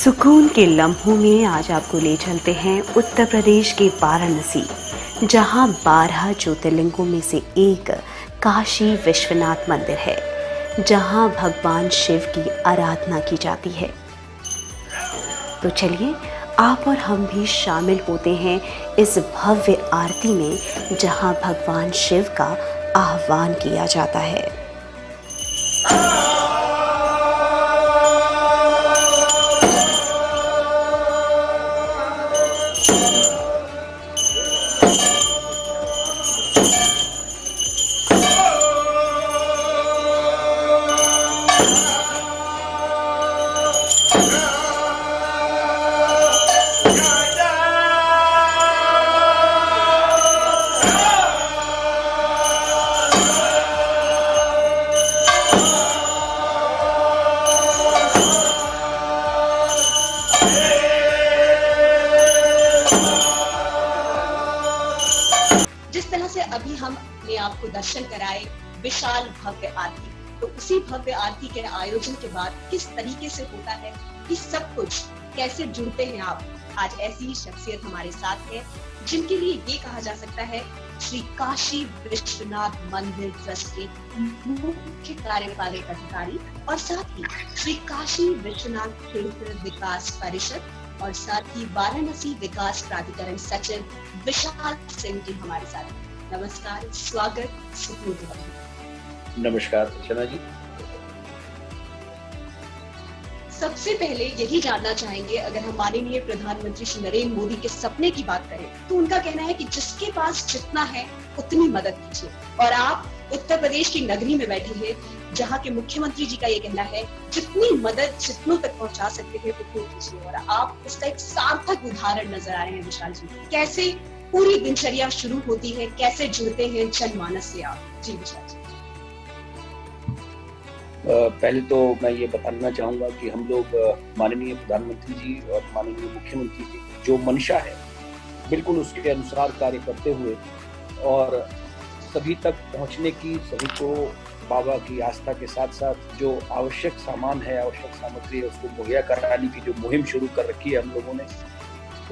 सुकून के लम्हों में आज आपको ले चलते हैं उत्तर प्रदेश के वाराणसी, जहां 12 ज्योतिर्लिंगों में से एक काशी विश्वनाथ मंदिर है, जहां भगवान शिव की आराधना की जाती है। तो चलिए आप और हम भी शामिल होते हैं इस भव्य आरती में, जहां भगवान शिव का आह्वान किया जाता है। जिस तरह से अभी हमने आपको दर्शन कराए विशाल भव्य आरती, तो उसी भव्य आरती के आयोजन के बाद किस तरीके से होता है, कि सब कुछ कैसे जुड़ते हैं आप। आज ऐसी ही शख्सियत हमारे साथ है, जिनके लिए ये कहा जा सकता है श्री काशी विश्वनाथ मंदिर ट्रस्ट के मुख्य कार्यपालक अधिकारी और साथ ही श्री काशी विश्वनाथ क्षेत्र विकास परिषद और साथ ही वाराणसी विकास प्राधिकरण सचिव विशाल सिंह जी हमारे साथ। नमस्कार, स्वागत सुकून के लम्हों। नमस्कार अर्चना जी। सबसे पहले यही जानना चाहेंगे, अगर हम माननीय प्रधानमंत्री श्री नरेंद्र मोदी के सपने की बात करें, तो उनका कहना है कि जिसके पास जितना है उतनी मदद कीजिए, और आप उत्तर प्रदेश की नगरी में बैठे हैं, जहाँ के मुख्यमंत्री जी का ये कहना है जितनी मदद जितनों तक पहुंचा सकते हैं उतनी कीजिए, और आप इसका एक सार्थक उदाहरण नजर आ रहे हैं विशाल जी। कैसे पूरी दिनचर्या शुरू होती है, कैसे जुड़ते हैं जनमानस से आप? जी विशाल जी। पहले तो मैं ये बताना चाहूंगा कि हम लोग माननीय प्रधानमंत्री जी और माननीय मुख्यमंत्री जी जो मंशा है, बिल्कुल उसके अनुसार कार्य करते हुए और सभी तक पहुंचने की, सभी को बाबा की आस्था के साथ साथ जो आवश्यक सामान है, आवश्यक सामग्री है, उसको मुहैया कराने की जो मुहिम शुरू कर रखी है हम लोगों ने,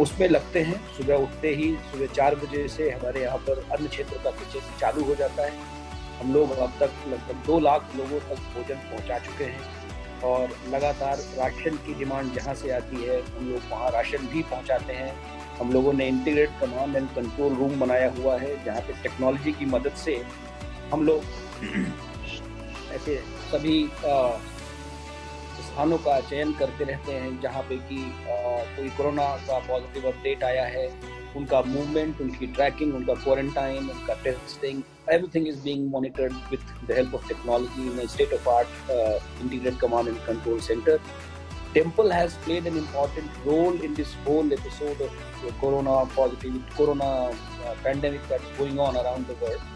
उसमें लगते हैं। सुबह उठते ही सुबह 4 बजे से हमारे यहाँ पर अन्न क्षेत्र का किचन चालू हो जाता है। हम लोग अब तक लगभग 2 लाख लोगों तक भोजन पहुंचा चुके हैं और लगातार राशन की डिमांड जहां से आती है हम लोग वहां राशन भी पहुंचाते हैं। हम लोगों ने integrate command and control room बनाया हुआ है, जहां पे टेक्नोलॉजी की मदद से हम लोग ऐसे सभी स्थानों का चयन करते रहते हैं जहां पे कि कोई कोरोना का पॉजिटिव अपडेट आया है, उनका मूवमेंट, उनकी ट्रैकिंग, उनका क्वारंटाइन, उनका testing, everything is being monitored with the help of technology in a state-of-art integrated command and control center. Temple has played an important role in this whole episode of corona pandemic that's going on around the world.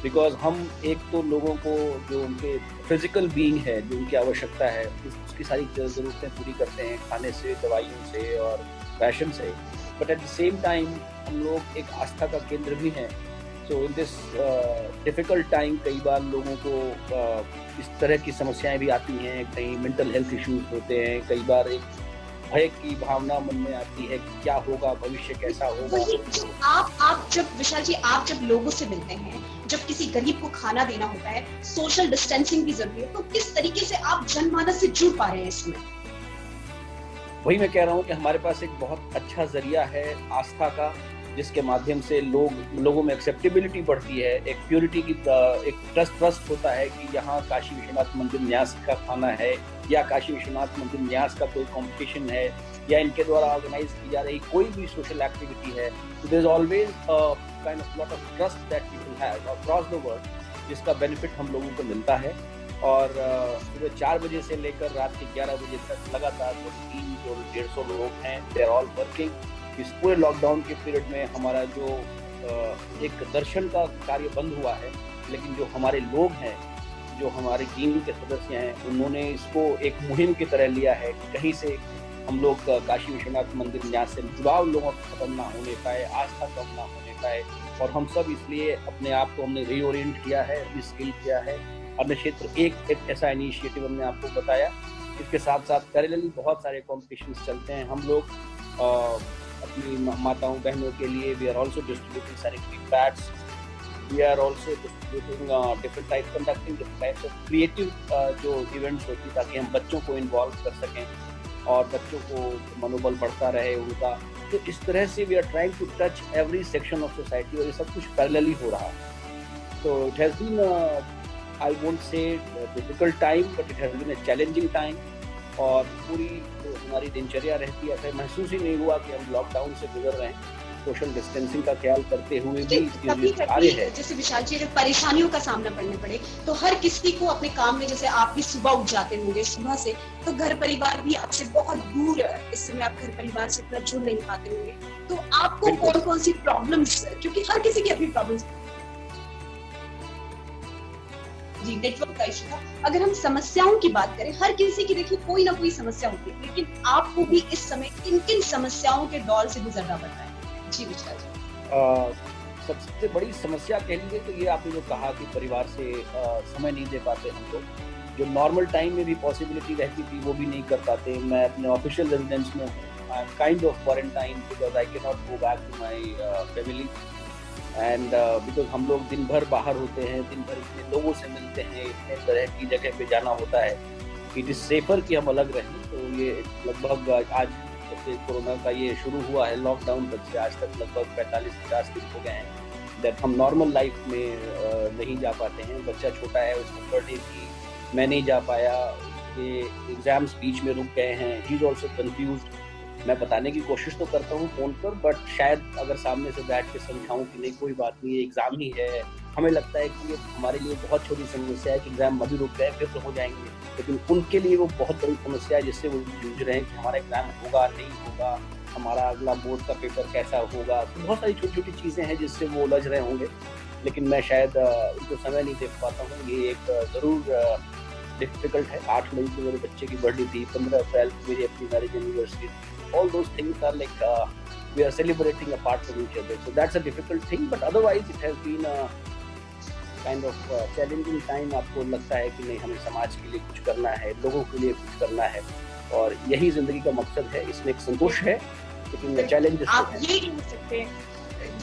Because हम एक तो लोगों को जो उनके physical being है, जो उनकी आवश्यकता है, उसकी सारी ज़रूरतें पूरी करते हैं, खाने से, दवाइयों से और राशन से, but at the same time हम लोग एक आस्था का केंद्र भी हैं। सो इन दिस डिफ़िकल्ट टाइम कई बार लोगों को इस तरह की समस्याएं भी आती हैं, कहीं मेंटल हेल्थ इश्यूज होते हैं, कई बार एक भय की भावना मन में आती है कि क्या होगा, भविष्य कैसा होगा। आप जब विशाल जी, आप जब लोगों से मिलते हैं, जब किसी गरीब को खाना देना होता है, सोशल डिस्टेंसिंग भी जरूरी है, तो किस तरीके से आप जनमानस से जुड़ पा रहे हैं इसमें? वही मैं कह रहा हूँ कि हमारे पास एक बहुत अच्छा जरिया है आस्था का, जिसके माध्यम से लोगों में एक्सेप्टेबिलिटी बढ़ती है, एक प्योरिटी की एक ट्रस्ट होता है कि यहाँ काशी विश्वनाथ मंदिर न्यास का खाना है, या काशी विश्वनाथ मंदिर न्यास का कोई कंपटीशन है, या इनके द्वारा ऑर्गेनाइज की जा रही कोई भी सोशल एक्टिविटी है। There is always kind of lot of trust that people have across the world, जिसका बेनिफिट हम लोगों को मिलता है। और सुबह 4 बजे से लेकर रात के 11 बजे तक लगातार 300-150 लोग हैं, दे आर ऑल वर्किंग। इस पूरे लॉकडाउन के पीरियड में हमारा जो एक दर्शन का कार्य बंद हुआ है, लेकिन जो हमारे लोग हैं, जो हमारे टीम के सदस्य हैं, उन्होंने इसको एक मुहिम की तरह लिया है कि कहीं से हम लोग काशी विश्वनाथ मंदिर न्यास से जुड़ाव लोगों को खत्म ना होने पाए, आस्था कम ना होने पाए, और हम सब इसलिए अपने आप को हमने रीओरिएंट किया है, रिस्किल किया है। अन्न क्षेत्र एक ऐसा इनिशिएटिव हमने आपको बताया इसके साथ साथ पैरेलली बहुत सारे कॉम्पिटिशन्स चलते हैं। हम लोग अपनी माताओं बहनों के लिए we are also distributing sanitary pads, we are also distributing different type conducting different types of creative जो इवेंट्स होती है, ताकि हम बच्चों को इन्वॉल्व कर सकें और बच्चों को मनोबल बढ़ता रहे उनका। तो इस तरह से we are trying to touch every section of society, और ये सब कुछ पैरेलली हो रहा है। तो it has been I won't say difficult time, but it has been a challenging time. और पूरी जो हमारी दिनचर्या रहती है, ऐसा महसूस ही नहीं हुआ कि हम लॉकडाउन से गुजर रहे हैं। सोशल डिस्टेंसिंग का ख्याल करते हुए भी कभी जैसे विशाल जी, अगर परेशानियों का सामना करने पड़े तो हर किसी को अपने काम में, जैसे आप भी सुबह उठ जाते होंगे सुबह से, तो घर परिवार भी आपसे बहुत दूर, इस समय आप घर परिवार से इतना जुड़ नहीं पाते होंगे, तो आपको कौन कौन सी प्रॉब्लम्स, क्योंकि हर किसी की अपनी प्रॉब्लम्स, जी नेटवर्क का इशू था। अगर हम समस्याओं की बात करें, हर किसी की देखिए कोई ना कोई समस्या होती है, लेकिन आपको भी इस समय किन समस्याओं के दौर से गुजरना पड़ रहा है? जी विशाल जी। सबसे बड़ी समस्या कह लीजिए तो ये आपने जो कहा कि परिवार से समय नहीं दे पाते हम लोग, जो नॉर्मल टाइम में भी पॉसिबिलिटी रहती थी वो भी नहीं कर पाते। मैं अपने ऑफिशियल रेजिडेंस में हूँ, I am kind of quarantine because I can not go back to my family, and because हम लोग दिन भर बाहर होते हैं, दिन भर इतने लोगों से मिलते हैं, इतने तरह की जगह पे जाना होता है, इट इज़ सेफर कि हम अलग रहें। तो ये लगभग आज जब कोरोना का ये शुरू हुआ है लॉकडाउन, तब से आज तक लगभग 45-50 दिन हो गए हैं दैट हम नॉर्मल लाइफ में नहीं जा पाते हैं। बच्चा छोटा है, उसको बर्थडे थी, मैं नहीं जा पाया, उसके एग्जाम्स बीच में रुक गए हैं, ही इज ऑल्सो कन्फ्यूज्ड। मैं बताने की कोशिश तो करता हूँ फ़ोन पर, बट शायद अगर सामने से बैठ के समझाऊँ कि नहीं कोई बात नहीं, एग्ज़ाम ही है, हमें लगता है कि ये हमारे लिए बहुत छोटी समस्या है कि एग्ज़ाम अभी रुक गए फिर तो हो जाएंगे, लेकिन उनके लिए वो बहुत बड़ी समस्या है जिससे वो जूझ रहे हैं कि हमारा एग्ज़ाम होगा नहीं होगा, हमारा अगला बोर्ड का पेपर कैसा होगा। तो बहुत सारी छोटी छोटी चीज़ें हैं जिससे वो उलझ रहे होंगे, लेकिन मैं शायद उनको समय नहीं दे पाता हूँ। ये एक ज़रूर डिफिकल्ट है। 8 मई को मेरे बच्चे की बर्थडे थी, 15 अप्रैल को मेरी अपनी मैरिज एनिवर्सरी थी। All those things are like we are celebrating apart from each other, so that's a difficult thing, but otherwise it has been a kind of challenging time। आपको लगता है कि नहीं हमें समाज के लिए कुछ करना है, लोगों के लिए कुछ करना है, और यही जिंदगी का मकसद है। इसमें एक संतोष है, लेकिन चैलेंज आप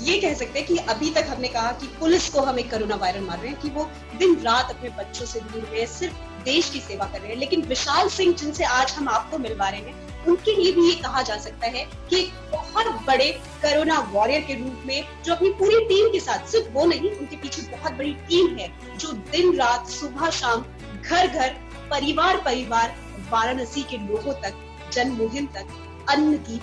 ये कह सकते हैं कि अभी तक हमने कहा कि पुलिस को हम एक कोरोना वायरस मान रहे हैं कि वो दिन रात अपने बच्चों से दूर रहे, सिर्फ देश की सेवा कर रहे हैं, लेकिन विशाल सिंह जिनसे आज हम आपको मिलवा रहे हैं, उनके लिए भी ये कहा जा सकता है कि एक बहुत बड़े कोरोना वॉरियर के रूप में, जो अपनी पूरी टीम के साथ, सिर्फ वो नहीं, उनके पीछे बहुत बड़ी टीम है जो दिन रात सुबह शाम घर घर परिवार परिवार वाराणसी के लोगों तक, जन मुहिम तक अन्न की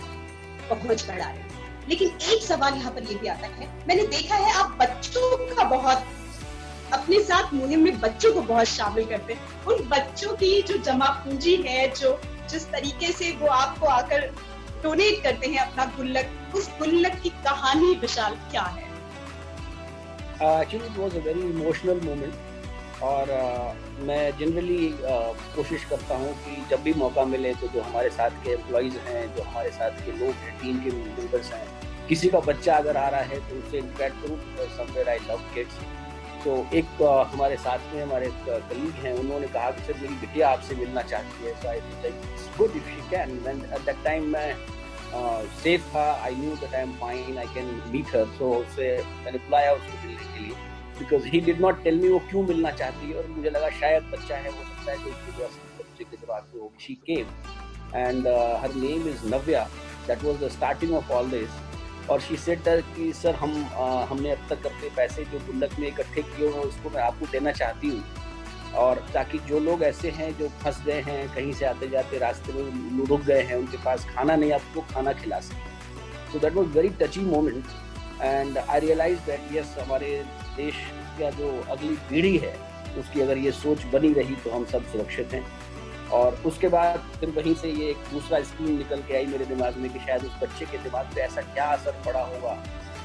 पहुंच बढ़ा रहे हैं। लेकिन एक सवाल यहाँ पर ये भी आता है, मैंने देखा है आप बच्चों का बहुत अपने साथ मुहिम में बच्चों को बहुत शामिल करते हैं। उन बच्चों की जो जमा पूंजी है, जो जिस तरीके से वो आपको आकर डोनेट करते हैं अपना गुल्लक, उस गुल्लक की कहानी विशाल क्या है? Actually it was a very emotional moment, और मैं जनरली कोशिश करता हूँ कि जब भी मौका मिले तो जो हमारे साथ के एम्प्लॉइज़ हैं, जो हमारे साथ के लोग हैं, टीम के मेंबर्स हैं, किसी का बच्चा अगर आ रहा है तो उससे इंटरेक्ट करूँ। Somewhere I love kids. तो एक हमारे साथ में हमारे कलीग हैं, उन्होंने कहा कि सर मेरी बिटिया आपसे मिलना चाहती है। So I think it's good if she can, and at that time मैं सेफ था, I knew that I am fine, I can meet her. So उससे मैंने बुलाया उसको मिलने के लिए, because he did not tell me वो क्यों मिलना चाहती है, और मुझे लगा शायद बच्चा है, हो सकता है कि उसकी बच्चे के दिमाग में होगी। She came and her name is Navya, that was the starting of all this. और शी सेड कि सर हमने अब तक अपने पैसे जो गुल्लक में इकट्ठे किए हैं उसको मैं आपको देना चाहती हूँ, और ताकि जो लोग ऐसे हैं जो फंस गए हैं, कहीं से आते जाते रास्ते में रुक गए हैं, उनके पास खाना नहीं, आपको खाना खिला सकें। So that was very touchy moment, and I realise that yes, हमारे देश का जो अगली पीढ़ी है उसकी अगर ये सोच बनी रही तो हम सब सुरक्षित हैं। और उसके बाद फिर वहीं से ये एक दूसरा स्कीम निकल के आई मेरे दिमाग में कि शायद उस बच्चे के दिमाग पे ऐसा क्या असर पड़ा होगा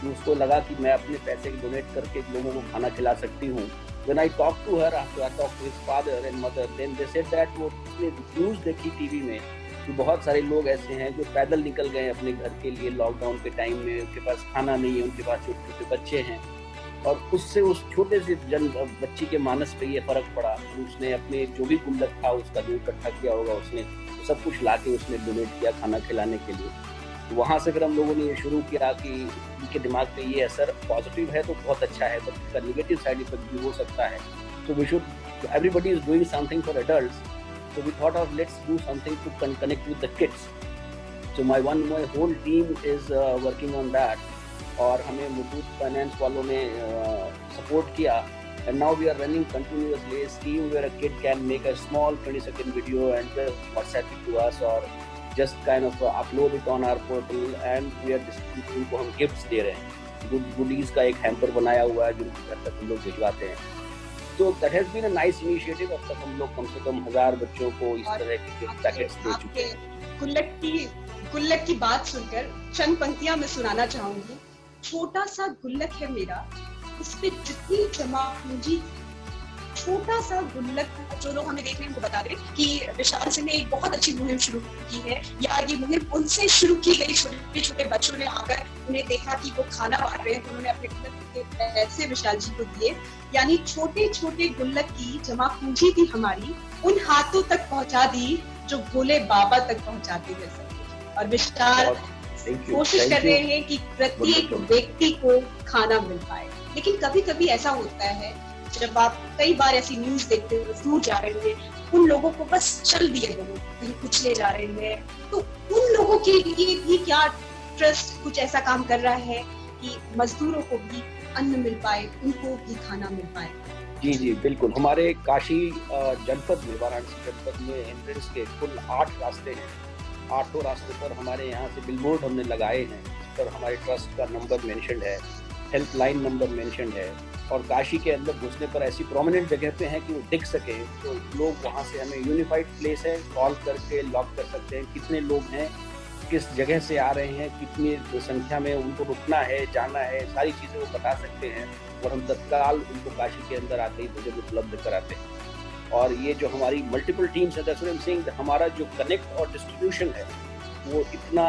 कि उसको लगा कि मैं अपने पैसे डोनेट करके लोगों को खाना खिला सकती हूँ। When I talked to her, after I talked to his father and mother, then they said that वो न्यूज़ देखी टीवी में कि बहुत सारे लोग ऐसे हैं जो पैदल निकल गए अपने घर के लिए लॉकडाउन के टाइम में, उनके पास खाना नहीं है, उनके पास छोटे छोटे बच्चे हैं, और उससे उस छोटे से बच्ची के मानस पे ये फर्क पड़ा। उसने अपने जो भी गुल्लक था उसका जो इकट्ठा किया होगा उसने सब कुछ ला के उसने डोनेट किया खाना खिलाने के लिए। तो वहाँ से फिर हम लोगों ने ये शुरू किया कि उनके दिमाग पे ये असर पॉजिटिव है तो बहुत अच्छा है, बट इसका नेगेटिव साइड इफेक्ट भी हो सकता है। तो we should, everybody is doing something for adults, so we thought of let's do something to connect with the kids. So my whole team is working on that, और हमें Muthoot finance वालों ने support किया, and now we are running continuously a scheme where a kid can make a small 20-second video and just WhatsApp it to us or just kind of upload it on our portal, and we are distributing को हम gifts दे रहे हैं। goodies का एक hamper बनाया हुआ है जो घर तक हम लोग भिजवाते हैं। तो that has been a nice initiative. अब तक हम लोग कम से कम 1000 बच्चों को इस तरह के पैकेट्स दे चुके हैं। गुल्लक की बात सुनकर चंद पंक्तियां मैं सुनाना चाहूंगी। छोटा सा गुल्लक है मेरा, उस पे जितनी जमा पूंजी, छोटा सा गुल्लक। जो लोग हमें देख रहे हैं उनको बता दें कि विशाल सिंह ने एक बहुत अच्छी मुहिम शुरू की है, या ये मुहिम उनसे शुरू की गई। छोटे छोटे बच्चों ने आकर उन्हें देखा कि वो खाना बांट रहे हैं, तो उन्होंने अपने गुल्लक के पैसे विशाल जी को दिए। यानी छोटे छोटे गुल्लक की जमा पूंजी थी हमारी, उन हाथों तक पहुंचा दी जो भोले बाबा तक पहुंचाते हैं सब कुछ। और विशाल कोशिश कर रहे हैं कि प्रत्येक व्यक्ति को खाना मिल पाए। लेकिन कभी कभी ऐसा होता है, जब आप कई बार ऐसी न्यूज देखते हो, दूर जा रहे हैं, उन लोगों को बस चल दिए लोग कहीं कुछ ले जा रहे हैं, तो उन लोगों के लिए भी क्या ट्रस्ट कुछ ऐसा काम कर रहा है कि मजदूरों को भी अन्न मिल पाए, उनको भी खाना मिल पाए? जी जी बिल्कुल। हमारे काशी जनपद में, वाराणसी जनपद में एंट्रेंस के कुल 8 रास्ते हैं। 8 रास्ते पर हमारे यहाँ से बिलबोर्ड हमने लगाए हैं, जिस पर हमारे ट्रस्ट का नंबर मेंशन है, हेल्पलाइन नंबर मेंशन है, और काशी के अंदर घुसने पर ऐसी प्रोमिनेंट जगह पे है कि वो दिख सके, तो लोग वहाँ से हमें यूनिफाइड प्लेस है कॉल करके लॉक कर सकते हैं कितने लोग हैं, किस जगह से आ रहे हैं, कितनी संख्या में उनको रुकना है, जाना है, सारी चीज़ें वो बता सकते हैं, और हम तत्काल उनको काशी के अंदर आते ही भोजन उपलब्ध कराते हैं। और ये जो हमारी मल्टीपल टीम्स है, that's what I am saying, हमारा जो कनेक्ट और डिस्ट्रीब्यूशन है वो इतना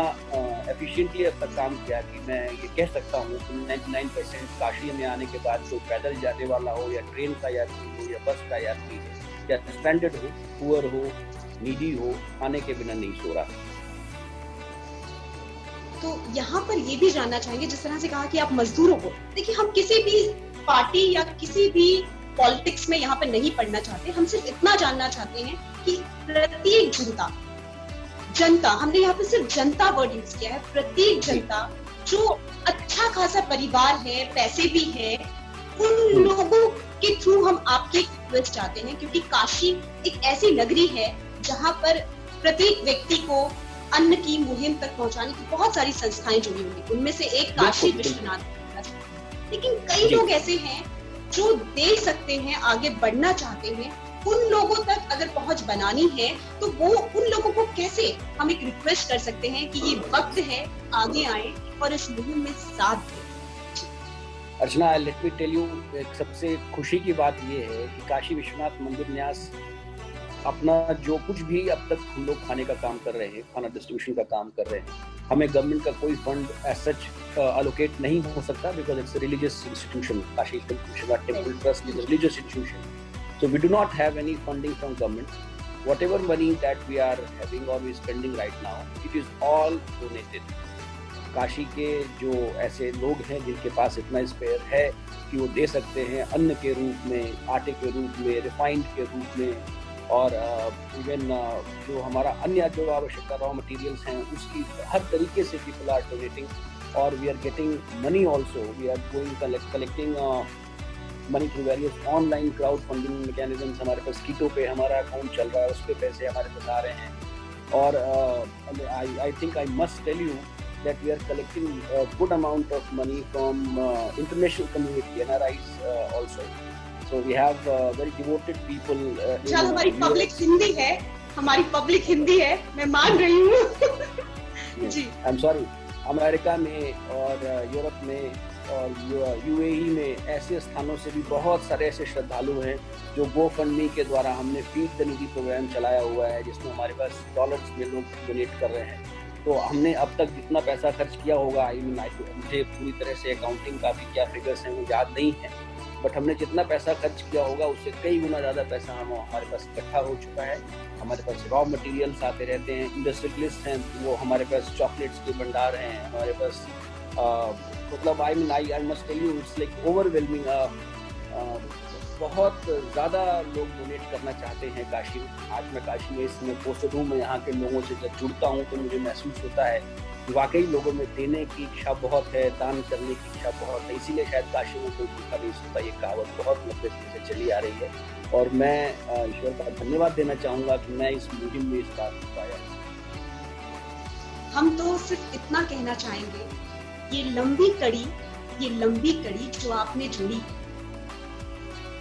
एफिशिएंटली अब तक काम किया कि मैं ये कह सकता हूँ कि 99% काशी में आने के बाद कोई पैदल जाने वाला हो, या ट्रेन का यात्री हो, या बस का यात्री हो, या स्टैंडर्ड हो, पुअर हो, नीडी हो, खाने के बिना नहीं सो रहा। तो यहाँ पर ये भी जानना चाहेंगे, जिस तरह से कहा कि आप मजदूरों को, देखिए हम किसी भी पार्टी या किसी भी पॉलिटिक्स में यहाँ पर नहीं पढ़ना चाहते, हम सिर्फ इतना जानना चाहते हैं कि प्रत्येक जनता, हमने यहाँ पे सिर्फ जनता वर्ड यूज किया है, प्रत्येक जनता जो अच्छा खासा परिवार है, पैसे भी है, उन लोगों के थ्रू हम आपके रिक्वेस्ट चाहते हैं, क्योंकि काशी एक ऐसी नगरी है जहाँ पर प्रत्येक व्यक्ति को अन्न की मुहिम तक पहुंचाने की बहुत सारी संस्थाएं जुड़ी हुई, उनमें से एक काशी विश्वनाथ। लेकिन कई लोग ऐसे हैं जो दे सकते हैं, आगे बढ़ना चाहते हैं, उन लोगों तक अगर पहुंच बनानी है तो वो उन लोगों को कैसे हम एक रिक्वेस्ट कर सकते हैं कि ये वक्त है, आगे आए और इस मुहिम में साथ दें? अर्चना, लेट मी टेल यू, एक सबसे खुशी की बात ये है कि काशी विश्वनाथ मंदिर न्यास अपना जो कुछ भी अब तक हम लोग खाने का काम कर रहे हैं, खाना डिस्ट्रीब्यूशन का काम कर रहे हैं, हमें गवर्नमेंट का कोई फंड एज सच अलोकेट नहीं हो सकता, because it's religious institution. Kashi Vishwanath temple trust is religious institution, so we do not have any funding from government. Whatever money that we are having or we spending right now, it is all donated. Kashi के जो ऐसे लोग हैं जिनके पास इतना spare है कि वो दे सकते हैं अन्न के रूप में, आटे के रूप में, रिफाइंड के रूप में, और इवन जो हमारा अन्य जो आवश्यकता रॉ मटेरियल्स हैं उसकी हर तरीके से पीपल आर डोनेटिंग, और we are getting money also. We are going collecting money through various online crowd funding mechanisms. हमारे पास कीटो पे हमारा अकाउंट चल रहा है, उस पर पैसे हमारे पास आ रहे हैं, और I think I must tell you that we are collecting a good amount of money from international community, NRIs also. So we have very devoted people. हमारी पब्लिक हिंदी है, हमारी पब्लिक हिंदी है, मैं मान रही हूँ। जी, I'm sorry, अमेरिका में और यूरोप में और यूएई में ऐसे स्थानों से भी बहुत सारे ऐसे श्रद्धालु हैं जो GoFundMe के द्वारा हमने फीड द नीडी प्रोग्राम चलाया हुआ है, जिसमें हमारे पास डॉलर्स में लोग डोनेट कर रहे हैं। तो हमने अब तक जितना पैसा खर्च किया होगा, मुझे पूरी तरह से अकाउंटिंग का भी क्या फिगर्स हैं वो याद नहीं है, बट हमने जितना पैसा खर्च किया होगा उससे कई गुना ज़्यादा पैसा हमारे पास इकट्ठा हो चुका है। हमारे पास रॉ मटेरियल्स आते रहते हैं, इंडस्ट्रियलिस्ट हैं वो, हमारे पास चॉकलेट्स के भंडार हैं, हमारे पास मतलब I must tell you it's like overwhelming. बहुत ज़्यादा लोग डोनेट करना चाहते हैं काशी में। आज मैं काशी में इस समय पोस्टेड हूँ, मैं यहाँ के लोगों से जब जुड़ता हूँ तो मुझे महसूस होता है कि वाकई लोगों में देने की इच्छा बहुत है, दान करने की इच्छा बहुत है। इसीलिए शायद काशी में कोई भूखा नहीं सोता, ये कहावत बहुत लंबे समय से चली आ रही है। और मैं ईश्वर का धन्यवाद देना चाहूँगा कि मैं इस मुहिम में इस बात को पाया। हम तो सिर्फ इतना कहना चाहेंगे, ये लंबी कड़ी जो आपने जोड़ी,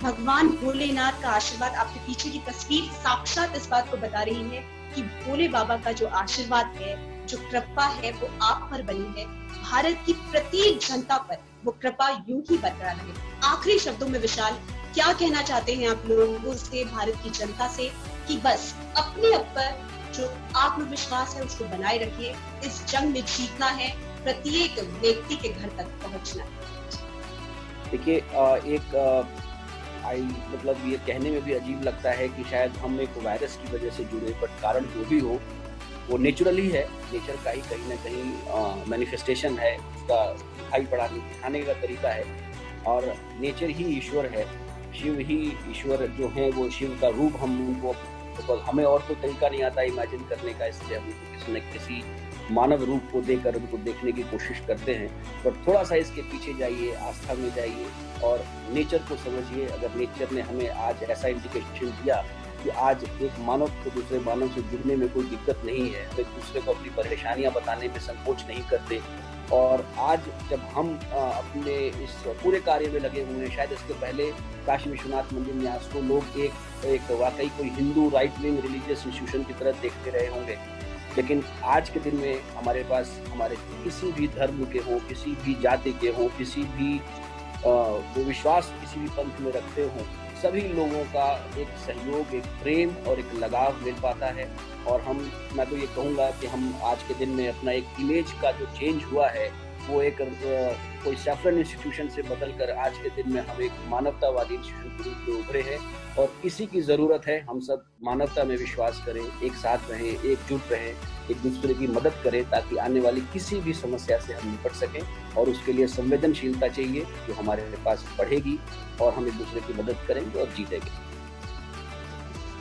भगवान भोलेनाथ का आशीर्वाद, आपके पीछे की तस्वीर साक्षात इस बात को बता रही है कि भोले बाबा का जो आशीर्वाद है, जो कृपा है, वो आप पर बनी है। भारत की प्रत्येक जनता पर वो कृपा यूं ही बरकरार रहे। आखिरी शब्दों में विशाल, क्या कहना चाहते हैं आप लोगों से, भारत की जनता से, कि बस अपने ऊपर जो आत्मविश्वास है उसको बनाए रखिए। इस जंग में जीतना है, प्रत्येक व्यक्ति के घर तक पहुंचना है। देखिए, मतलब ये कहने में भी अजीब लगता है कि शायद हम एक वायरस की वजह से जुड़े, बट कारण जो भी हो वो नेचुरली है, नेचर का ही कहीं ना कहीं मैनिफेस्टेशन है, उसका दिखाने का तरीका है। और नेचर ही ईश्वर है, शिव ही ईश्वर जो है, वो शिव का रूप हम उनको, तो हमें और कोई तरीका नहीं आता इमेजिन करने का, इसलिए हम किसी न किसी मानव रूप को देकर उनको देखने की कोशिश करते हैं। पर थोड़ा सा इसके पीछे जाइए, आस्था में जाइए और नेचर को समझिए। अगर नेचर ने हमें आज ऐसा इंडिकेशन दिया कि आज एक मानव को दूसरे मानव से जुड़ने में कोई दिक्कत नहीं है, एक दूसरे को अपनी परेशानियां बताने में संकोच नहीं करते, और आज जब हम अपने इस पूरे कार्य में लगे हुए हैं, शायद इसके पहले काशी विश्वनाथ मंदिर न्यास को लोग एक वाकई कोई Hindu right wing religious institution की तरह देखते रहे होंगे, लेकिन आज के दिन में हमारे पास हमारे किसी भी धर्म के हो, किसी भी जाति के हो, किसी भी वो विश्वास किसी भी पंथ में रखते हो, सभी लोगों का एक सहयोग, एक प्रेम और एक लगाव मिल पाता है। और मैं तो ये कहूँगा कि हम आज के दिन में अपना एक इमेज का जो चेंज हुआ है वो एक कोई सैफरन इंस्टीट्यूशन से बदलकर आज के दिन में हम एक मानवतावादी इंस्टीट्यूशन के रूप में उभरे हैं। और इसी की ज़रूरत है, हम सब मानवता में विश्वास करें, एक साथ रहें, एकजुट रहें, एक दूसरे की मदद करें, ताकि आने वाली किसी भी समस्या से हम निपट सकें। और उसके लिए संवेदनशीलता चाहिए जो हमारे पास बढ़ेगी और हम एक दूसरे की मदद करेंगे और जीतेंगे।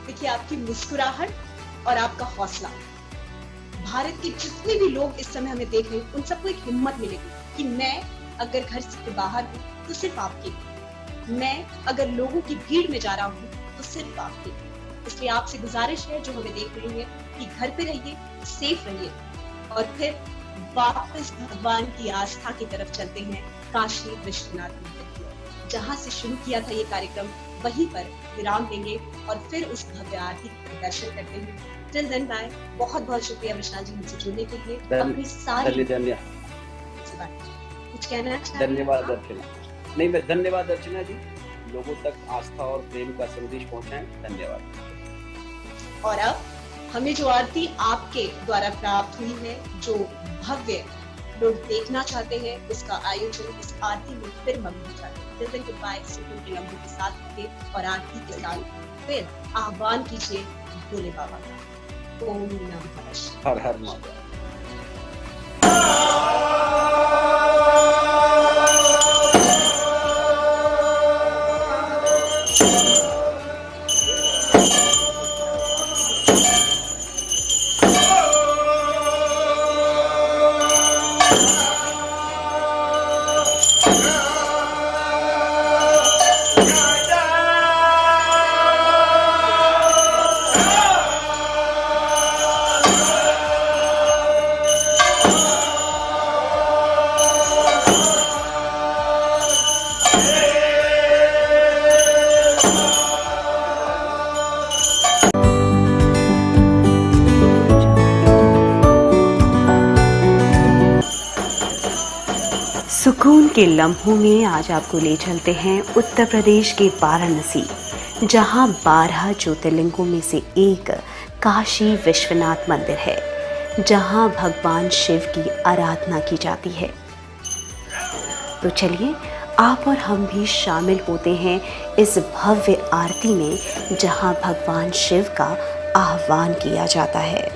देखिए, आपकी मुस्कुराहट और आपका हौसला, भारत के जितने भी लोग इस समय हमें देख रहे हैं, उन सबको एक हिम्मत मिलेगी कि मैं अगर घर से बाहर हूँ तो सिर्फ आपके लिए, मैं अगर लोगों की भीड़ में जा रहा हूँ तो सिर्फ आपके लिए। इसलिए आपसे गुजारिश है जो हमें देख रही है कि घर पे रहिए, सेफ रहिए, और फिर वापस भगवान की आस्था की तरफ चलते हैं, काशी विश्वनाथ मंदिर, जहाँ से शुरू किया था ये कार्यक्रम, वहीं पर विराम देंगे और फिर उस भव्य आरती के दर्शन करते हैं। Till then bye. बहुत बहुत शुक्रिया विशाल जी हमसे जुड़ने के लिए। अपनी सारी कुछ कहना है? धन्यवाद अर्चना। नहीं, मैं धन्यवाद अर्चना जी, लोगों तक आस्था और प्रेम का संदेश पहुंचाएं। धन्यवाद। और अब हमें जो आरती आपके द्वारा प्राप्त हुई है, जो भव्य लोग देखना चाहते हैं, उसका आयोजन इस आरती में फिर मम्मी चाहते हैं। Till then good bye. सुकून के लम्हों के साथ होंगे और आरती के साथ फिर आह्वान कीजिए भोले बाबा का। ओम नमः शिवाय। हर हर महादेव। सुकून के लम्हों में आज आपको ले चलते हैं उत्तर प्रदेश के वाराणसी, जहां 12 ज्योतिर्लिंगों में से एक काशी विश्वनाथ मंदिर है, जहां भगवान शिव की आराधना की जाती है। तो चलिए आप और हम भी शामिल होते हैं इस भव्य आरती में जहां भगवान शिव का आह्वान किया जाता है।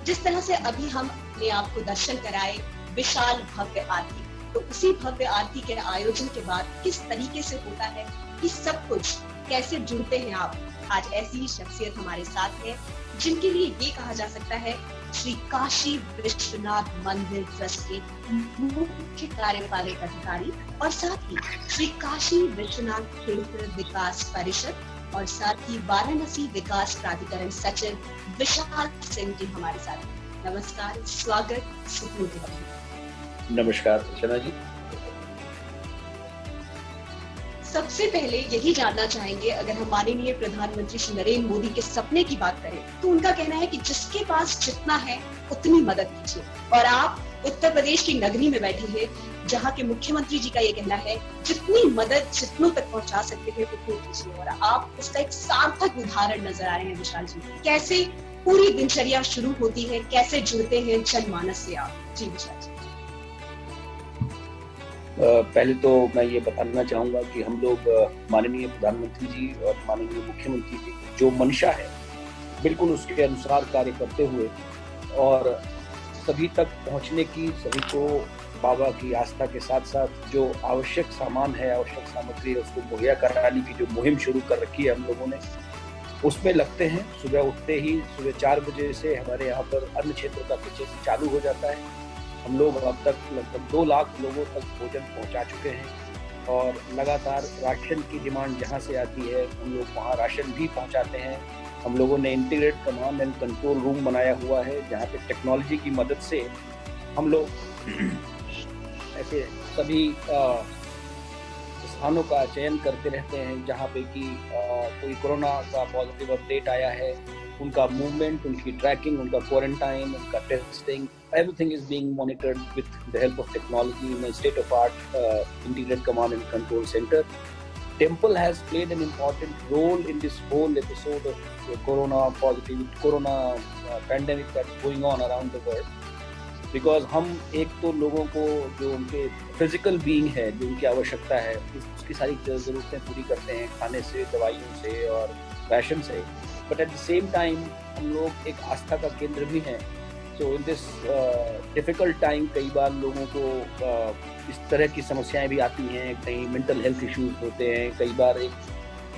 जिस तरह से अभी हमने आपको दर्शन कराए विशाल भव्य आरती, तो उसी भव्य आरती के आयोजन के बाद किस तरीके से होता है, कि सब कुछ कैसे जुड़ते हैं आप। आज ऐसी ही शख्सियत हमारे साथ है जिनके लिए ये कहा जा सकता है श्री काशी विश्वनाथ मंदिर ट्रस्ट के मुख्य कार्यपालक अधिकारी और साथ ही श्री काशी विश्वनाथ क्षेत्र विकास परिषद और साथ ही वाराणसी विकास प्राधिकरण सचिव विशाल सिंह जी हमारे साथ हैं। नमस्कार, स्वागत सुप्रभात। नमस्कार रचना जी। सबसे पहले यही जानना चाहेंगे, अगर हम माननीय प्रधानमंत्री श्री नरेंद्र मोदी के सपने की बात करें तो उनका कहना है कि जिसके पास जितना है उतनी मदद कीजिए, और आप उत्तर प्रदेश की नगरी में बैठे हैं जहाँ के मुख्यमंत्री जी का ये कहना है जितनी मदद जितनों तक पहुँचा सकते हैं उतनी कीजिए, और आप उसका एक सार्थक उदाहरण नजर आ रहे हैं विशाल जी। कैसे पूरी दिनचर्या शुरू होती है, कैसे जुड़ते हैं जनमानस से आप? जी विशाल जी। पहले तो मैं ये बताना चाहूंगा कि हम लोग माननीय प्रधानमंत्री जी और माननीय मुख्यमंत्री जी जो मंशा है बिल्कुल उसके अनुसार कार्य करते हुए और सभी तक पहुंचने की, सभी को बाबा की आस्था के साथ साथ जो आवश्यक सामान है, आवश्यक सामग्री है उसको मुहैया कराने की जो मुहिम शुरू कर रखी है हम लोगों ने, उसमें लगते हैं। सुबह उठते ही सुबह 4 बजे से हमारे यहाँ पर अन्न क्षेत्र का किचन चालू हो जाता है। हम लोग अब तक लगभग 2 लाख लोगों तक भोजन पहुंचा चुके हैं और लगातार राशन की डिमांड जहां से आती है हम लोग वहां राशन भी पहुंचाते हैं। हम लोगों ने integrate command and control room बनाया हुआ है जहां पे टेक्नोलॉजी की मदद से हम लोग ऐसे सभी स्थानों का चयन करते रहते हैं जहां पे कि कोई कोरोना का पॉजिटिव अपडेट आया है, उनका मूवमेंट, उनकी ट्रैकिंग, उनका क्वारंटाइन, उनका testing, everything is being monitored with the help of technology in a state-of-art integrated command and control center. Temple has played an important role in this whole episode of corona pandemic that's going on around the world. Because हम एक तो लोगों को जो उनके physical being है, जो उनकी आवश्यकता है, उसकी सारी ज़रूरतें पूरी करते हैं खाने से, दवाइयों से और राशन से, but at the same time हम लोग एक आस्था का केंद्र भी हैं। सो इन दिस डिफ़िकल्ट टाइम कई बार लोगों को इस तरह की समस्याएं भी आती हैं, कहीं मेंटल हेल्थ इश्यूज होते हैं, कई बार एक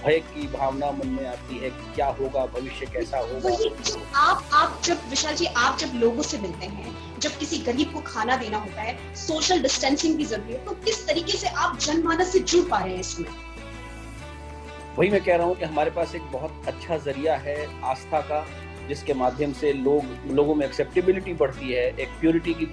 भय की भावना मन में आती है कि क्या होगा, भविष्य कैसा होगा। वही जो आप जब विशाल जी आप जब लोगों से मिलते हैं, जब किसी गरीब को खाना देना होता है, सोशल डिस्टेंसिंग भी जरूरी है, तो किस तरीके से आप जनमानस से जुड़ पा रहे हैं इसमें? वही मैं कह रहा हूँ कि हमारे पास एक बहुत अच्छा जरिया है आस्था का, जिसके माध्यम से लोगों में एक्सेप्टेबिलिटी बढ़ती है, एक प्योरिटी की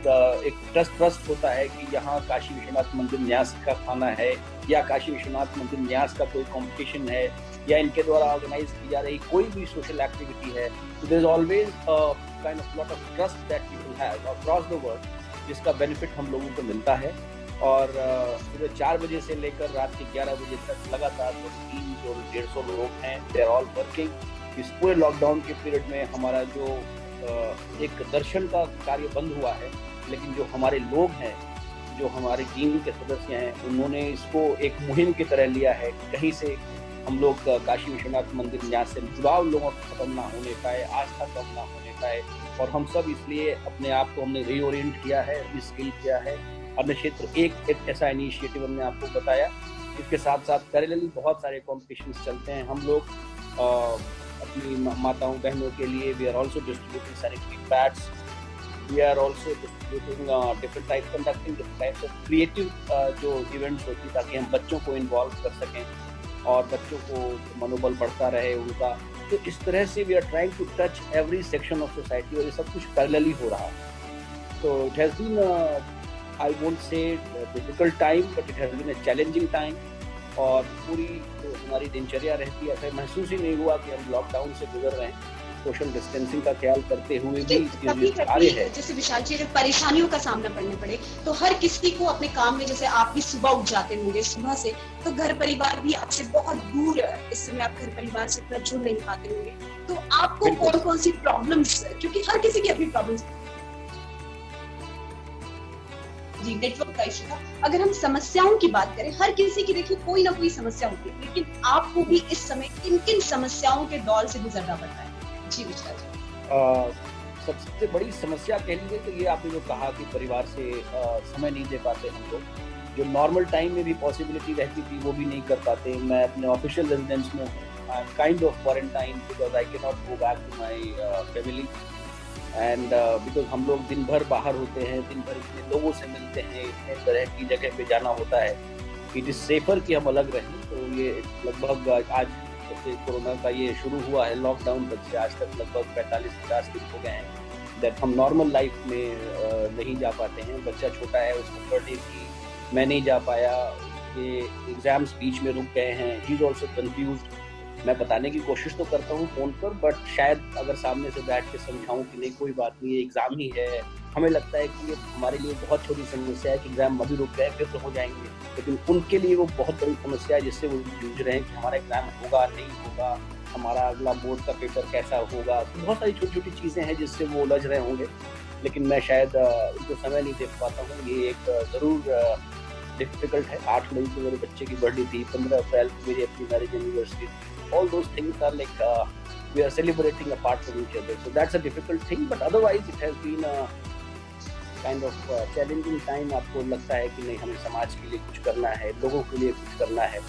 एक ट्रस्ट होता है कि यहाँ काशी विश्वनाथ मंदिर न्यास का खाना है या काशी विश्वनाथ मंदिर न्यास का कोई कंपटीशन है या इनके द्वारा ऑर्गेनाइज की जा रही कोई भी सोशल एक्टिविटी है। There is always kind of lot of trust that people have across the world, जिसका बेनिफिट हम लोगों को मिलता है। और सुबह 4 बजे से लेकर रात के 11 बजे तक लगातार 300-150 लोग हैं, दे आर ऑल वर्किंग। इस पूरे लॉकडाउन के पीरियड में हमारा जो एक दर्शन का कार्य बंद हुआ है, लेकिन जो हमारे लोग हैं, जो हमारे टीम के सदस्य हैं, उन्होंने इसको एक मुहिम की तरह लिया है। कहीं से हम लोग काशी विश्वनाथ मंदिर न्यास से जुड़ाव लोगों को खत्म ना होने पाए, आस्था कम ना होने पाए, और हम सब इसलिए अपने आप को हमने रीओरिएंट किया है, रिस्किल किया है। अन्न क्षेत्र एक ऐसा इनिशिएटिव हमने आपको बताया। इसके साथ साथ पैरेलली बहुत सारे कॉम्पिटिशन्स चलते हैं। हम लोग अपनी माताओं बहनों के लिए we are also distributing sanitary pads we are also distributing different type conducting different types of creative जो इवेंट्स होती है, ताकि हम बच्चों को इन्वॉल्व कर सकें और बच्चों को मनोबल बढ़ता रहे उनका। तो इस तरह से we are trying to touch every section of society, और ये सब कुछ पैरेलली हो रहा है। तो it has been I won't say difficult time, but it has been a challenging time. और पूरी जो हमारी दिनचर्या रहती है, ऐसा महसूस ही नहीं हुआ कि हम लॉकडाउन से गुजर रहे हैं। सोशल डिस्टेंसिंग का ख्याल करते हुए भी कभी जैसे विशाल जी, अगर परेशानियों का सामना करने पड़े तो हर किसी को अपने काम में, जैसे आप भी सुबह उठ जाते होंगे सुबह से, तो घर परिवार भी आपसे बहुत दूर है, इस समय आप घर परिवार से इतना जुड़ नहीं पाते होंगे, तो आपको कौन कौन सी प्रॉब्लम्स, क्योंकि हर किसी की अपनी प्रॉब्लम्स, जी नेटवर्क का इशू था। अगर हम समस्याओं की बात करें, हर किसी की देखिए कोई ना कोई समस्या होती है, लेकिन आपको भी इस समय किन किन समस्याओं के दौर से गुजरना पड़ता है? जी विशाल जी। सबसे बड़ी समस्या कह लीजिए तो ये आपने जो कहा कि परिवार से समय नहीं दे पाते हम लोग, जो नॉर्मल टाइम में भी पॉसिबिलिटी रहती थी वो भी नहीं कर पाते। मैं अपने ऑफिशियल रेजिडेंस में हूँ, I am kind of quarantine because I can not go back to my family, and because हम लोग दिन भर बाहर होते हैं, दिन भर इतने लोगों से मिलते हैं, इतने तरह की जगह पे जाना होता है, इट इज़ सेफर कि हम अलग रहें। तो ये लगभग आज जैसे कोरोना का ये शुरू हुआ है लॉकडाउन, तब से आज तक लगभग 45-50 दिन हो गए हैं दैट हम नॉर्मल लाइफ में नहीं जा पाते हैं। बच्चा छोटा है, उसको बर्थडे थी, मैं नहीं जा पाया, उसके एग्जाम्स बीच में रुक गए हैं, ही इज ऑल्सो कन्फ्यूज्ड। मैं बताने की कोशिश तो करता हूँ फ़ोन पर, बट शायद अगर सामने से बैठ के समझाऊँ कि नहीं कोई बात नहीं, ये एग्ज़ाम ही है, हमें लगता है कि ये हमारे लिए बहुत छोटी समस्या है कि एग्ज़ाम अभी रुक गए फिर तो हो जाएंगे, लेकिन उनके लिए वो बहुत बड़ी समस्या है जिससे वो जूझ रहे हैं कि हमारा एग्ज़ाम होगा नहीं होगा, हमारा अगला बोर्ड का पेपर कैसा होगा। तो बहुत सारी छोटी छोटी चीज़ें हैं जिससे वो उलझ रहे होंगे, लेकिन मैं शायद उनको समय नहीं दे पाता हूँ। ये एक ज़रूर डिफिकल्ट है। 8 मई को मेरे बच्चे की बर्थडे थी, 15 अप्रैल को मेरी अपनी मैरिज एनिवर्सरी थी। All those things are like we are celebrating apart from each other, so that's a difficult thing, but otherwise it has been a kind of challenging time। आपको लगता है कि नहीं हमें समाज के लिए कुछ करना है, लोगों के लिए कुछ करना है,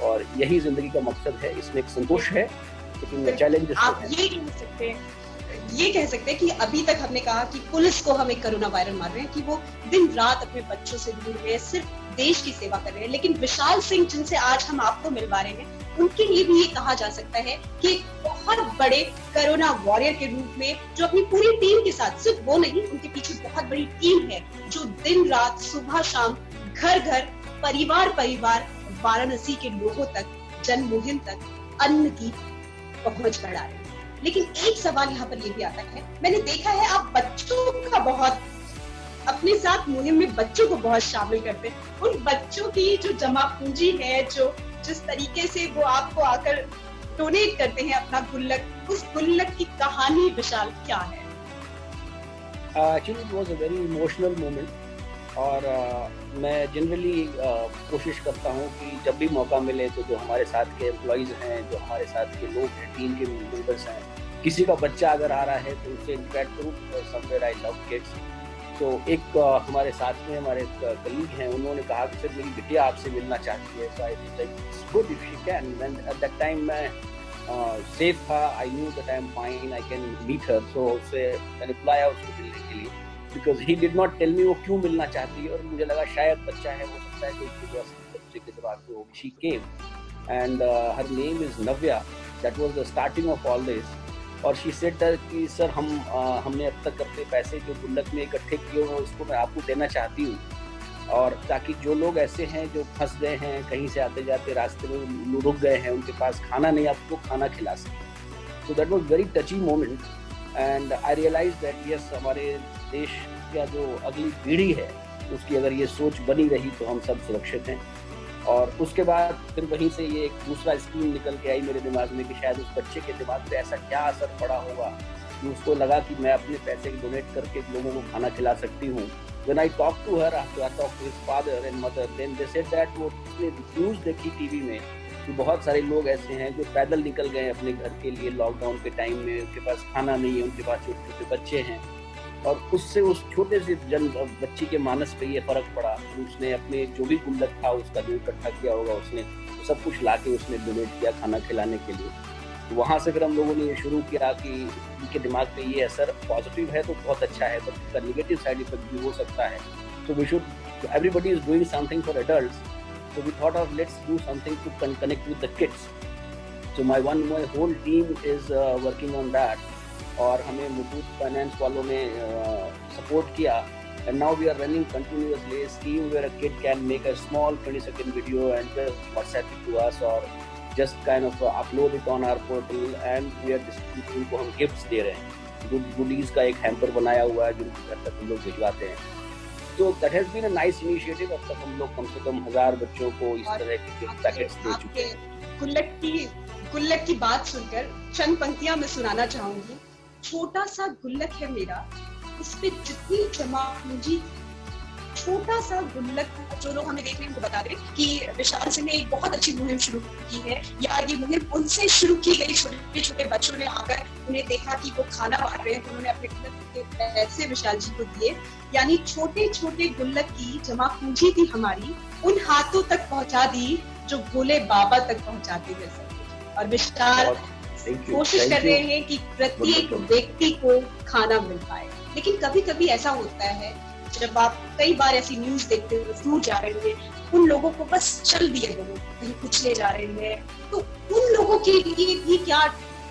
और यही जिंदगी का मकसद है। इसमें एक संतोष है, लेकिन चैलेंजेस आप ये कह सकते हैं कि अभी तक हमने कहा कि पुलिस को हम एक कोरोना वायरस मान रहे हैं कि वो दिन रात अपने बच्चों से दूर हुए, सिर्फ देश की सेवा कर रहे हैं, लेकिन विशाल सिंह जिनसे आज हम आपको मिलवा रहे हैं, उनके लिए भी ये कहा जा सकता है कि एक बहुत बड़े कोरोना वॉरियर के रूप में जो अपनी पूरी टीम के साथ, सिर्फ वो नहीं, उनके पीछे बहुत बड़ी टीम है जो दिन रात सुबह शाम घर घर परिवार परिवार वाराणसी के लोगों तक, जन मुहिम तक अन्न की पहुंच बढ़ा रहे हैं। लेकिन एक सवाल यहाँ पर ये भी आता है, मैंने देखा है आप बच्चों का बहुत अपने साथ मुहिम में बच्चों को बहुत शामिल करते हैं। उन बच्चों की जो जमा पूंजी है, जो जिस तरीके से वो आपको आकर डोनेट करते हैं अपना गुल्लक, उस गुल्लक की कहानी विशाल क्या है? Actually it was a very emotional moment, और मैं जनरली कोशिश करता हूँ कि जब भी मौका मिले तो जो हमारे साथ के एम्प्लॉइज़ हैं, जो हमारे साथ के लोग हैं, टीम के मेंबर्स हैं, किसी का बच्चा अगर आ रहा है तो उससे इंटरेक्ट करूँ। Somewhere I love kids. तो एक हमारे साथ में हमारे कलीग हैं, उन्होंने कहा कि सर मेरी बिटिया आपसे मिलना चाहती है। So I was like good if she can, and at that time मैं सेफ था, I knew that I am fine, I can meet her. So उससे मैंने बुलाया उसको मिलने के लिए, because he did not tell me वो क्यों मिलना चाहती है, और मुझे लगा शायद बच्चा है, हो सकता है कि उसकी बच्चे के दिमाग में होगी। She came and her name is Navya, that was the starting of all this. और शी सेड कि सर हमने अब तक अपने पैसे जो गुल्लक में इकट्ठे किए हुए उसको मैं आपको देना चाहती हूँ, और ताकि जो लोग ऐसे हैं जो फंस गए हैं, कहीं से आते जाते रास्ते में रुक गए हैं, उनके पास खाना नहीं, आपको खाना खिला सकें। So that was very touchy moment, and I realise that yes, हमारे देश का जो अगली पीढ़ी है उसकी अगर ये सोच बनी रही तो हम सब सुरक्षित हैं। और उसके बाद फिर वहीं से ये एक दूसरा स्कीम निकल के आई मेरे दिमाग में कि शायद उस बच्चे के दिमाग पे ऐसा क्या असर पड़ा होगा कि उसको लगा कि मैं अपने पैसे डोनेट करके लोगों को खाना खिला सकती हूँ। When I talked to her, after I talked to his father and mother, then they said that वो न्यूज़ देखी टीवी में कि बहुत सारे लोग ऐसे हैं जो पैदल निकल गए अपने घर के लिए लॉकडाउन के टाइम में, उनके पास खाना नहीं है, उनके पास छोटे छोटे बच्चे हैं, और उससे उस छोटे से बच्ची के मानस पे ये फर्क पड़ा। उसने अपने जो भी गुल्लक था उसका जो इकट्ठा किया होगा उसने सब कुछ ला के उसने डोनेट किया खाना खिलाने के लिए। वहाँ से फिर हम लोगों ने ये शुरू किया कि उनके दिमाग पे ये असर पॉजिटिव है तो बहुत अच्छा है, बट इसका नेगेटिव साइड इफेक्ट भी हो सकता है। So we should, everybody is doing something for adults, so we thought of let's do something to connect with the kids. So my whole team is working on that, और हमें Muthoot finance वालों ने support किया, and now we are running continuously a scheme where a kid can make a small 20-second video and just WhatsApp it to us or just kind of upload it on our portal, and we are distributing को हम gifts दे रहे हैं। goodies का एक hamper बनाया हुआ है जो घर तक हम लोग भिजवाते हैं। तो that has been a nice initiative. अब तक हम लोग कम से कम 1000 बच्चों को इस तरह के पैकेट्स दे चुके हैं। गुल्लक की बात सुनकर चंद पंक्तियां मैं सुनाना चाहूंगी। छोटा सा गुल्लक है मेरा, उस पे जितनी जमा पूंजी, छोटा सा गुल्लक। जो लोग हमें देख रहे हैं उनको बता दें कि विशाल सिंह ने एक बहुत अच्छी मुहिम शुरू की है, या ये मुहिम उनसे शुरू की गई। छोटे छोटे बच्चों ने आकर उन्हें देखा कि वो खाना बांट रहे हैं, तो उन्होंने अपने गुल्लक के पैसे विशाल जी को दिए। यानी छोटे छोटे गुल्लक की जमा पूंजी थी हमारी, उन हाथों तक पहुंचा दी जो भोले बाबा तक पहुंचाते थे सब। और विशाल कोशिश कर रहे हैं कि प्रत्येक व्यक्ति को खाना मिल पाए। लेकिन कभी कभी ऐसा होता है, जब आप कई बार ऐसी न्यूज देखते हो, दूर जा रहे हैं, उन लोगों को बस चल दिए गए, कहीं कुचले जा रहे हैं, तो उन लोगों के लिए भी क्या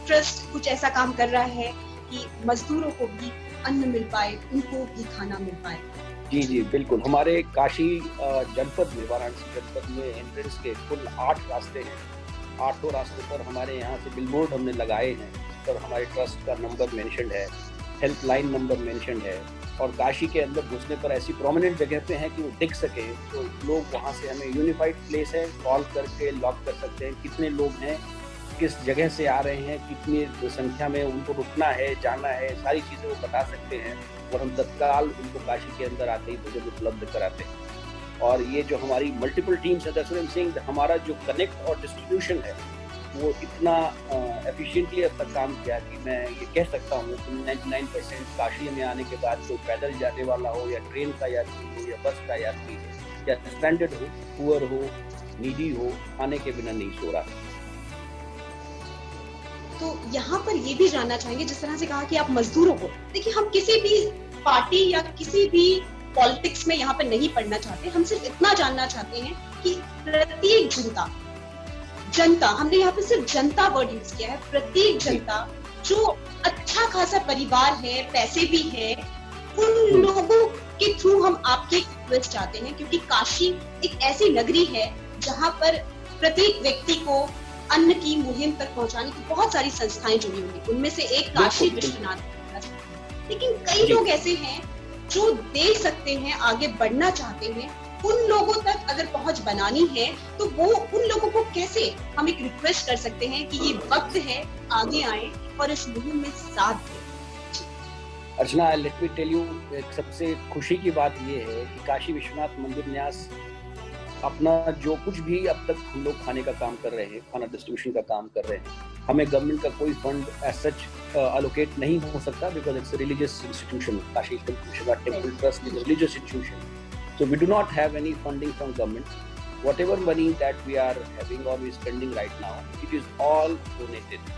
ट्रस्ट कुछ ऐसा काम कर रहा है कि मजदूरों को भी अन्न मिल पाए, उनको भी खाना मिल पाए? जी जी बिल्कुल। हमारे काशी जनपद में, वाराणसी जनपद में एंट्रेंस के कुल 8 रास्ते हैं। 8 रास्तों पर हमारे यहाँ से बिलबोर्ड हमने लगाए हैं, पर हमारे ट्रस्ट का नंबर मेंशन है, हेल्पलाइन नंबर मेंशन है, और काशी के अंदर घुसने पर ऐसी प्रोमिनेंट जगह पे हैं कि वो दिख सके, तो लोग वहाँ से हमें यूनिफाइड प्लेस है, कॉल करके लॉक कर सकते हैं कितने लोग हैं, किस जगह से आ रहे हैं, कितनी संख्या में उनको रुकना है, जाना है, सारी चीज़ें वो बता सकते हैं, और हम तत्काल उनको काशी के अंदर आते ही भोजन उपलब्ध कराते हैं। और ये जो हमारी मल्टीपल टीम्स है, that's what I am saying, हमारा जो कनेक्ट और डिस्ट्रीब्यूशन है वो इतना एफिशिएंटली अब तक काम किया कि मैं ये कह सकता हूँ कि 99% काशी में आने के बाद कोई पैदल जाने वाला हो, या ट्रेन का यात्री हो, या बस का यात्री हो, या स्ट्रैंडेड हो, पुअर हो, नीडी हो, खाने के बिना नहीं सो रहा। तो यहाँ पर ये भी जानना चाहेंगे, जिस तरह से कहा कि आप मजदूरों को, देखिए हम किसी भी पार्टी या किसी भी पॉलिटिक्स में यहाँ पर नहीं पढ़ना चाहते, हम सिर्फ इतना जानना चाहते हैं कि प्रत्येक जनता, हमने यहाँ पे सिर्फ जनता वर्ड यूज किया है, प्रत्येक जनता जो अच्छा खासा परिवार है, पैसे भी है, उन लोगों के थ्रू हम आपके रिक्वेस्ट चाहते हैं, क्योंकि काशी एक ऐसी नगरी है जहाँ पर प्रत्येक व्यक्ति को अन्न की मुहिम तक पहुंचाने की बहुत सारी संस्थाएं जुड़ी हुई, उनमें से एक काशी विश्वनाथ। लेकिन कई लोग ऐसे हैं जो दे सकते हैं, आगे बढ़ना चाहते हैं, उन लोगों तक अगर पहुंच बनानी है तो वो उन लोगों को कैसे हम एक रिक्वेस्ट कर सकते हैं कि ये वक्त है, आगे आए और इस मुहिम में साथ दें? अर्चना, लेट मी टेल यू, एक सबसे खुशी की बात ये है कि काशी विश्वनाथ मंदिर न्यास अपना जो कुछ भी अब तक हम लोग खाने का काम कर रहे हैं, खाना डिस्ट्रीब्यूशन का काम कर रहे हैं, हमें गवर्नमेंट का कोई फंड एज सच अलोकेट नहीं हो सकता, because it's a religious institution. Kashi Vishwanath temple trust is a religious institution, so we do not have any funding from government. Whatever money that we are having or we spending right now, it is all donated.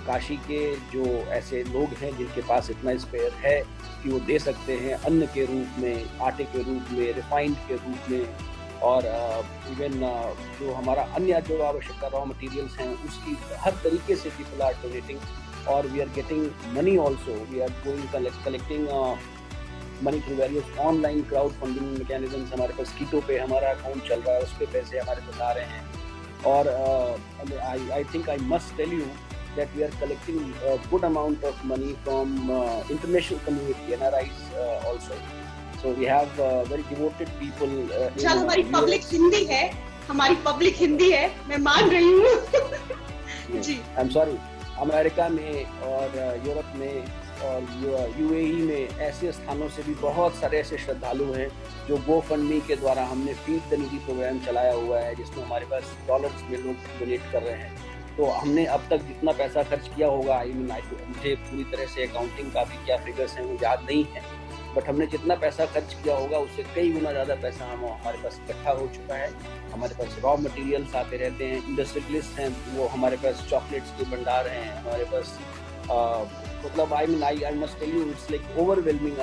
Kashi के जो ऐसे लोग हैं जिनके पास इतना spare है कि वो दे सकते हैं अन्न के रूप में, आटे के रूप में, रिफाइंड के रूप में, और इवन जो हमारा अन्य जो आवश्यकता रॉ मटेरियल्स हैं उसकी हर तरीके से पीपल आर डोनेटिंग, और we are getting money also. We are going collecting money through various online crowd funding mechanisms. हमारे पास कीटो पे हमारा अकाउंट चल रहा है, उस पर पैसे हमारे पास आ रहे हैं, और I think I must tell you that we are collecting a good amount of money from international community, NRIs also. So we have very devoted people. चल हमारी पब्लिक हिंदी है, मैं मान रही हूँ। जी। I'm sorry. अमेरिका में और यूरोप में और UAE में ऐसे स्थानों से भी बहुत सारे ऐसे श्रद्धालु हैं जो GoFundMe के द्वारा हमने फीड द नीडी प्रोग्राम चलाया हुआ है, जिसमें हमारे पास डॉलर्स में लोग डोनेट कर रहे हैं। तो हमने अब तक जितना पैसा खर्च किया होगा, मुझे पूरी तरह से अकाउंटिंग का भी क्या फिगर्स हैं वो याद नहीं है, बट हमने जितना पैसा खर्च किया होगा उससे कई गुना ज़्यादा पैसा हमारे पास इकट्ठा हो चुका है। हमारे पास रॉ मटेरियल्स आते रहते हैं, इंडस्ट्रियलिस्ट हैं, वो हमारे पास चॉकलेट्स के भंडार हैं, हमारे पास मतलब I must tell you it's like overwhelming.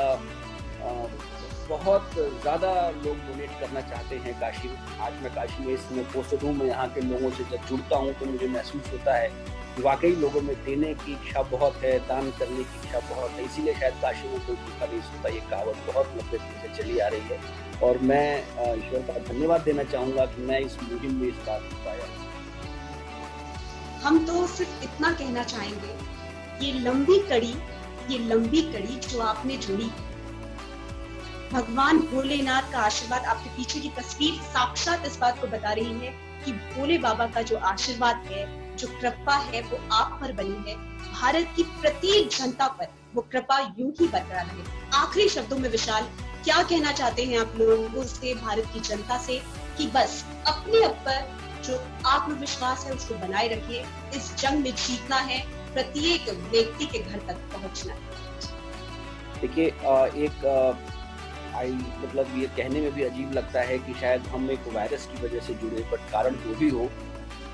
बहुत ज़्यादा लोग डोनेट करना चाहते हैं काशी में। आज मैं काशी में इस समय पोस्टेड हूँ, मैं यहाँ के लोगों से जब जुड़ता हूँ तो मुझे महसूस होता है कि वाकई लोगों में देने की इच्छा बहुत है, दान करने की इच्छा बहुत है। इसीलिए शायद काशी में कोई भूखा नहीं सोता, ये कहावत बहुत लंबे समय से चली आ रही है। और मैं ईश्वर का धन्यवाद देना चाहूँगा कि मैं इस मुहिम में इस बात को पाया। हम तो सिर्फ इतना कहना चाहेंगे, ये लंबी कड़ी जो आपने जोड़ी, भगवान भोलेनाथ का आशीर्वाद, आपके पीछे की तस्वीर साक्षात इस बात को बता रही है कि भोले बाबा का जो आशीर्वाद है, जो कृपा है, वो आप पर बनी है। भारत की प्रत्येक जनता पर वो कृपा यूं ही बरकरार रहे। आखिरी शब्दों में विशाल, क्या कहना चाहते हैं आप लोगों से, भारत की जनता से, कि बस अपने आप पर जो आत्मविश्वास है उसको बनाए रखिए। इस जंग में जीतना है, प्रत्येक व्यक्ति के घर तक पहुंचना है। देखिए, मतलब ये कहने में भी अजीब लगता है कि शायद हम एक वायरस की वजह से जुड़े, बट कारण जो भी हो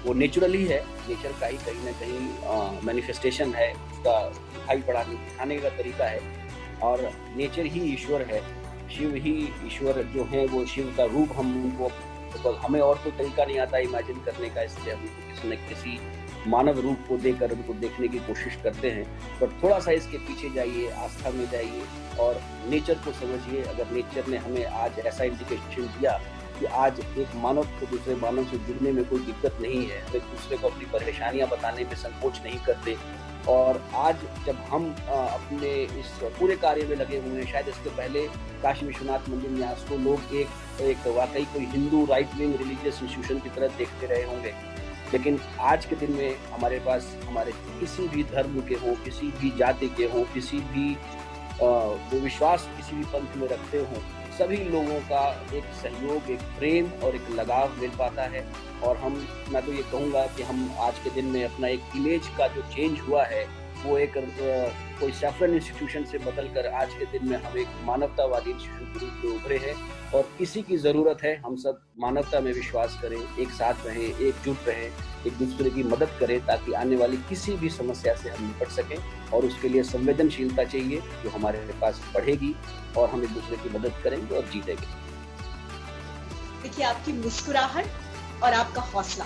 वो नेचुरल ही है। नेचर का ही कहीं ना कहीं मैनिफेस्टेशन है, उसका दिखाने का तरीका है, और नेचर ही ईश्वर है, शिव ही ईश्वर जो है, वो शिव का रूप हम उनको, तो हमें और कोई तरीका नहीं आता इमेजिन करने का, इसलिए हम किसी न किसी मानव रूप को देकर उनको देखने की कोशिश करते हैं। पर थोड़ा सा इसके पीछे जाइए, आस्था में जाइए और नेचर को समझिए। अगर नेचर ने हमें आज ऐसा इंडिकेशन दिया कि आज एक मानव को दूसरे मानव से जुड़ने में कोई दिक्कत नहीं है, एक दूसरे को अपनी परेशानियां बताने में संकोच नहीं करते, और आज जब हम अपने इस पूरे कार्य में लगे हुए हैं, शायद इसके पहले काशी विश्वनाथ मंदिर न्यास को लोग एक वाकई कोई Hindu right wing religious institution की तरह देखते रहे होंगे, लेकिन आज के दिन में हमारे पास हमारे किसी भी धर्म के हों, किसी भी जाति के हों, किसी भी जो विश्वास किसी भी पंथ में रखते हों, सभी लोगों का एक सहयोग, एक प्रेम और एक लगाव मिल पाता है। और मैं तो ये कहूँगा कि हम आज के दिन में अपना एक इमेज का जो चेंज हुआ है, वो एक कोई सैफरन इंस्टीट्यूशन से बदलकर आज के दिन में हम एक मानवतावादी इंस्टीट्यूशन के रूप में उभरे हैं, और इसी की ज़रूरत है। हम सब मानवता में विश्वास करें, एक साथ रहें, एकजुट रहें, एक दूसरे की मदद करें, ताकि आने वाली किसी भी समस्या से हम निपट सकें। और उसके लिए संवेदनशीलता चाहिए जो हमारे पास बढ़ेगी, और हम एक दूसरे की मदद करेंगे और जीतेंगे। देखिए, आपकी मुस्कुराहट और आपका हौसला,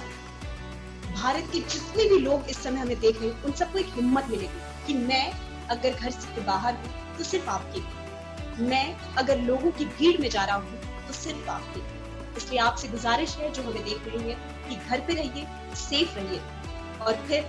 भारत के जितने भी लोग इस समय हमें देख रहे हैं, उन सबको एक हिम्मत मिलेगी कि मैं अगर घर से बाहर हूँ तो सिर्फ आपके लिए, मैं अगर लोगों की भीड़ में जा रहा हूँ तो सिर्फ आपके लिए। इसलिए आपसे गुजारिश है जो हमें देख रही है कि घर पे रहिए, सेफ रहिए, और फिर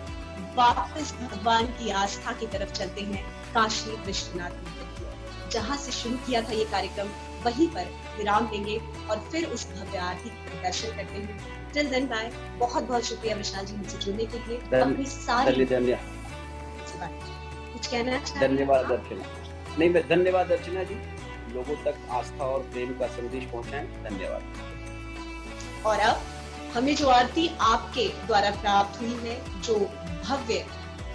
वापस भगवान की आस्था की तरफ चलते हैं, काशी विश्वनाथ मंदिर की ओर। जहाँ से शुरू किया था ये कार्यक्रम, वहीं पर विराम देंगे और फिर उस भव्य आरती के दर्शन करते हैं। Till then bye. बहुत बहुत शुक्रिया विशाल जी हमसे जुड़ने के लिए। अपनी सारी कुछ कहना चाहते? धन्यवाद अर्चना। नहीं, मैं धन्यवाद अर्चना जी, लोगों तक आस्था और प्रेम का संदेश पहुंचाएं। धन्यवाद। और अब हमें जो आरती आपके द्वारा प्राप्त हुई है, जो भव्य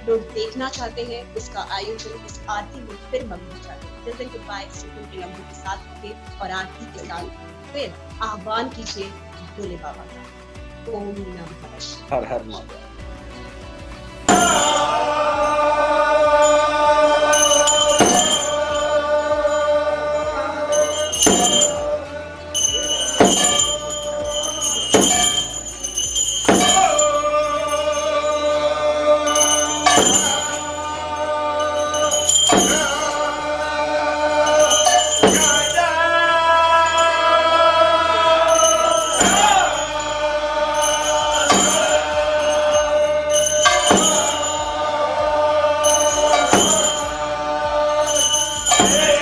लोग देखना चाहते हैं, उसका आयोजन इस आरती में फिर मग्न हो जाते हैं। Till then good bye. सुकून के लम्हों के साथ होंगे और आरती के साथ फिर आह्वान कीजिए भोले बाबा का। ओम नमः शिवाय। हर हर महादेव। Hey!